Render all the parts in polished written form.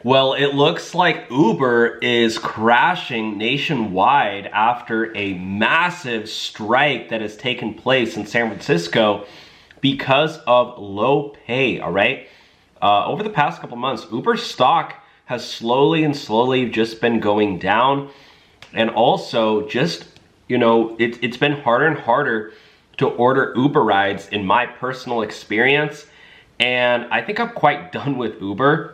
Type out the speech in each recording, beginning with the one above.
Well, it looks like Uber is crashing nationwide after a massive strike that has taken place in San Francisco because of low pay, all right? Over the past couple months, Uber's stock has slowly just been going down. And also just, you know, it's been harder and harder to order Uber rides in my personal experience. And I think I'm quite done with Uber.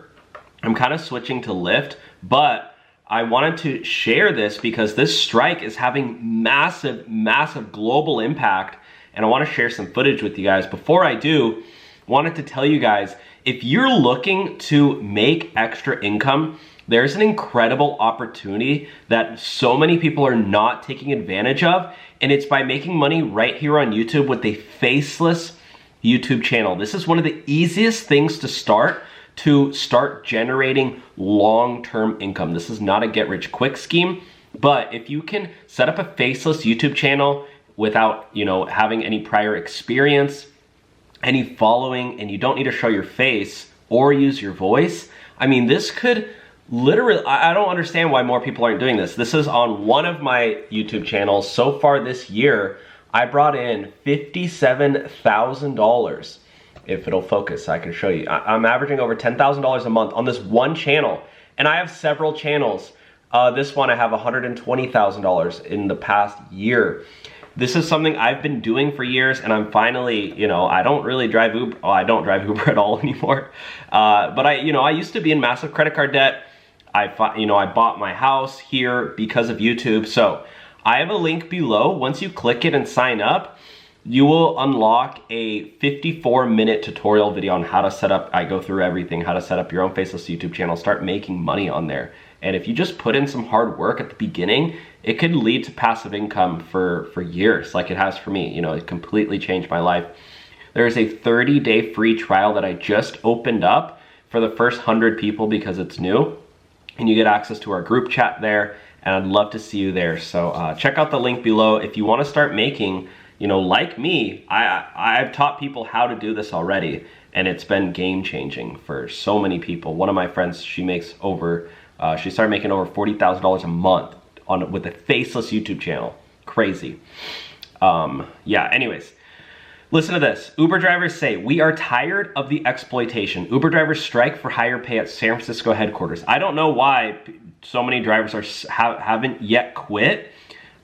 I'm kind of switching to Lyft, but I wanted to share this because this strike is having massive global impact, and I want to share some footage with you guys. Before I do, wanted to tell you guys, if you're looking to make extra income, there's an incredible opportunity that so many people are not taking advantage of, and it's by making money right here on YouTube with a faceless YouTube channel. This is one of the easiest things to start generating long-term income. This is not a get-rich-quick scheme, but if you can set up a faceless YouTube channel without, you know, having any prior experience, any following, and you don't need to show your face or use your voice, I mean, this could literally, I don't understand why more people aren't doing this. This is on one of my YouTube channels. So far this year, I brought in $57,000. If it'll focus, I can show you. I'm averaging over $10,000 a month on this one channel, and I have several channels. This one I have $120,000 in the past year. This is something I've been doing for years, and I'm finally, you know, I don't really drive Uber. Oh, I don't drive Uber at all anymore. But I used to be in massive credit card debt. I bought my house here because of YouTube. So I have a link below. Once you click it and sign up, you will unlock a 54-minute tutorial video on how to set up, I go through everything, how to set up your own faceless YouTube channel, start making money on there. And if you just put in some hard work at the beginning, it could lead to passive income for years, like it has for me. You know, it completely changed my life. There's a 30-day free trial that I just opened up for the first 100 people because it's new. And you get access to our group chat there, and I'd love to see you there. So check out the link below if you want to start making, you know, like me, I've taught people how to do this already, and it's been game-changing for so many people. One of my friends, she makes over, she started making over $40,000 a month with a faceless YouTube channel. Crazy. Yeah, anyways, listen to this. Uber drivers say, we are tired of the exploitation. Uber drivers strike for higher pay at San Francisco headquarters. I don't know why so many drivers haven't yet quit.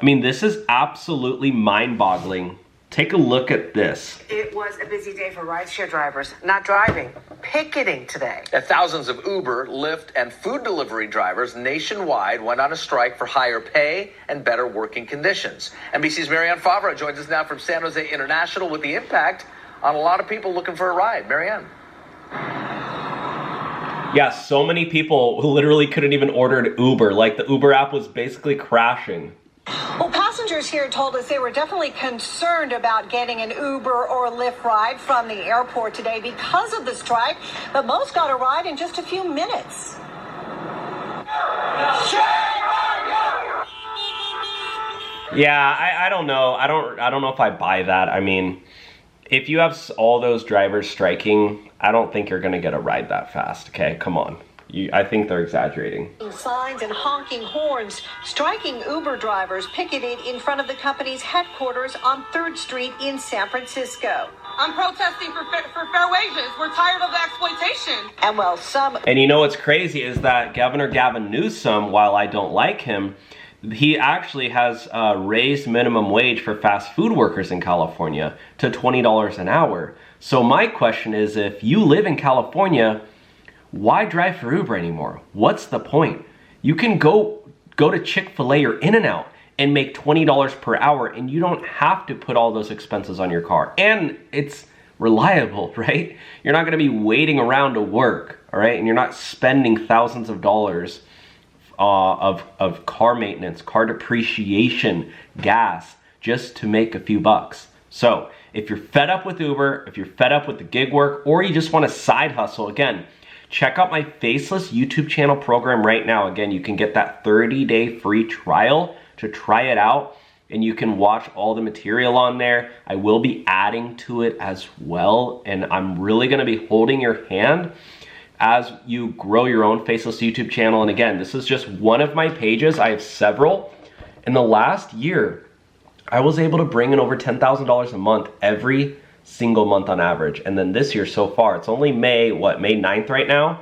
I mean, this is absolutely mind-boggling. Take a look at this. It was a busy day for rideshare drivers, not driving, picketing today. Thousands of Uber, Lyft, and food delivery drivers nationwide went on a strike for higher pay and better working conditions. NBC's Marianne Favre joins us now from San Jose International with the impact on a lot of people looking for a ride. Marianne. Yeah, so many people who literally couldn't even order an Uber. Like, the Uber app was basically crashing. Well, passengers here told us they were definitely concerned about getting an Uber or Lyft ride from the airport today because of the strike, but most got a ride in just a few minutes. Yeah, I don't know. I don't know if I buy that. I mean, if you have all those drivers striking, I don't think you're gonna get a ride that fast. Okay, come on. I think they're exaggerating. Signs and honking horns. Striking Uber drivers picketed in front of the company's headquarters on 3rd Street in San Francisco. I'm protesting for fair wages. We're tired of the exploitation. And well, some... And you know what's crazy is that Governor Gavin Newsom, while I don't like him, he actually has raised minimum wage for fast food workers in California to $20 an hour. So my question is, if you live in California, why drive for Uber anymore? What's the point? You can go to Chick-fil-A or In-N-Out and make $20 per hour, and you don't have to put all those expenses on your car. And it's reliable, right? You're not gonna be waiting around to work, all right? And you're not spending thousands of dollars of car maintenance, car depreciation, gas, just to make a few bucks. So if you're fed up with Uber, if you're fed up with the gig work, or you just want a side hustle, again, check out my Faceless YouTube channel program right now. Again, you can get that 30-day free trial to try it out, and you can watch all the material on there. I will be adding to it as well, and I'm really gonna be holding your hand as you grow your own Faceless YouTube channel. And again, this is just one of my pages. I have several. In the last year, I was able to bring in over $10,000 a month every single month on average. And then this year so far, it's only May 9th right now,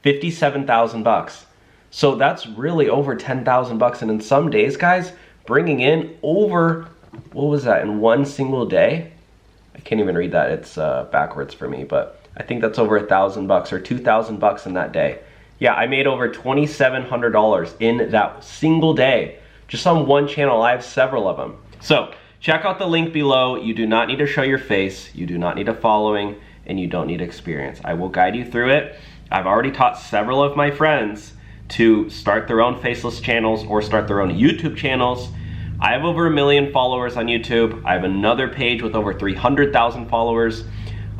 57,000 bucks. So that's really over 10,000 bucks. And in some days, guys, bringing in over, what was that, in one single day? I can't even read that, it's backwards for me, but I think that's over 1,000 bucks or 2,000 bucks in that day. Yeah, I made over $2,700 in that single day, just on one channel. I have several of them. So check out the link below. You do not need to show your face, you do not need a following, and you don't need experience. I will guide you through it. I've already taught several of my friends to start their own Faceless channels or start their own YouTube channels. I have over 1 million followers on YouTube. I have another page with over 300,000 followers.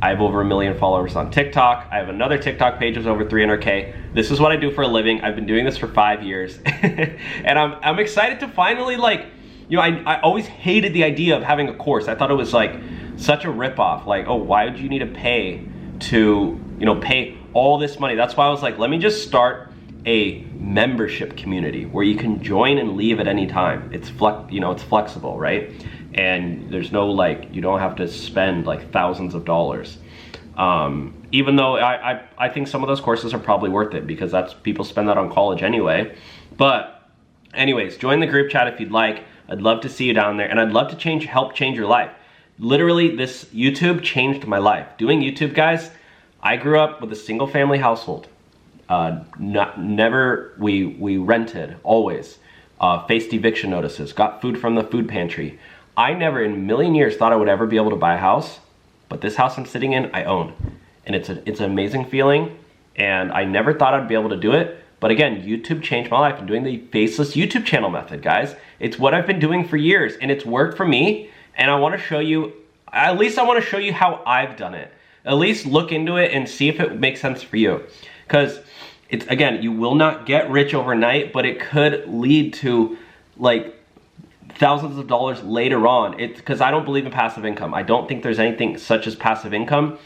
I have over 1 million followers on TikTok. I have another TikTok page with over 300K. This is what I do for a living. I've been doing this for 5 years. And I'm excited to finally, like, you know, I always hated the idea of having a course. I thought it was like such a ripoff. Like, oh, why would you need to pay to, you know, pay all this money? That's why I was like, let me just start a membership community where you can join and leave at any time. It's it's flexible, right? And there's no, like, you don't have to spend like thousands of dollars. Even though I think some of those courses are probably worth it, because that's, people spend that on college anyway. But anyways, join the group chat if you'd like. I'd love to see you down there, and I'd love to help change your life. Literally, this YouTube changed my life. Doing YouTube, guys, I grew up with a single family household. We rented, always. Faced eviction notices, got food from the food pantry. I never in a million years thought I would ever be able to buy a house, but this house I'm sitting in, I own. And it's an amazing feeling, and I never thought I'd be able to do it. But again, YouTube changed my life. I'm doing the Faceless YouTube channel method, guys. It's what I've been doing for years, and it's worked for me. And I want to show you, at least I want to show you how I've done it. At least look into it and see if it makes sense for you. Because it's, again, you will not get rich overnight, but it could lead to like thousands of dollars later on. It's because I don't believe in passive income. I don't think there's anything such as passive income,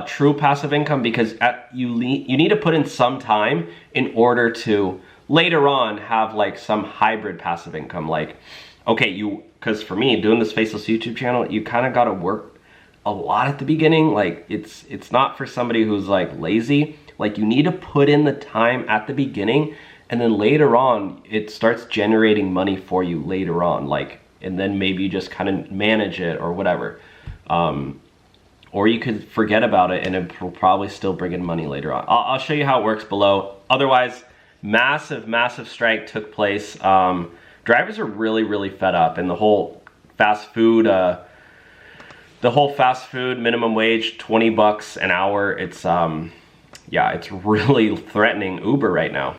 true passive income, because you need to put in some time in order to later on have like some hybrid passive income. Like, okay, because for me, doing this Faceless YouTube channel, you kind of got to work a lot at the beginning. Like, it's not for somebody who's like lazy. Like, you need to put in the time at the beginning, and then later on, it starts generating money for you later on. Like, and then maybe you just kind of manage it or whatever. Or you could forget about it and it will probably still bring in money later on. I'll show you how it works below. Otherwise, massive strike took place. Drivers are really fed up, and the whole fast food, minimum wage, 20 bucks an hour. It's, yeah, it's really threatening Uber right now.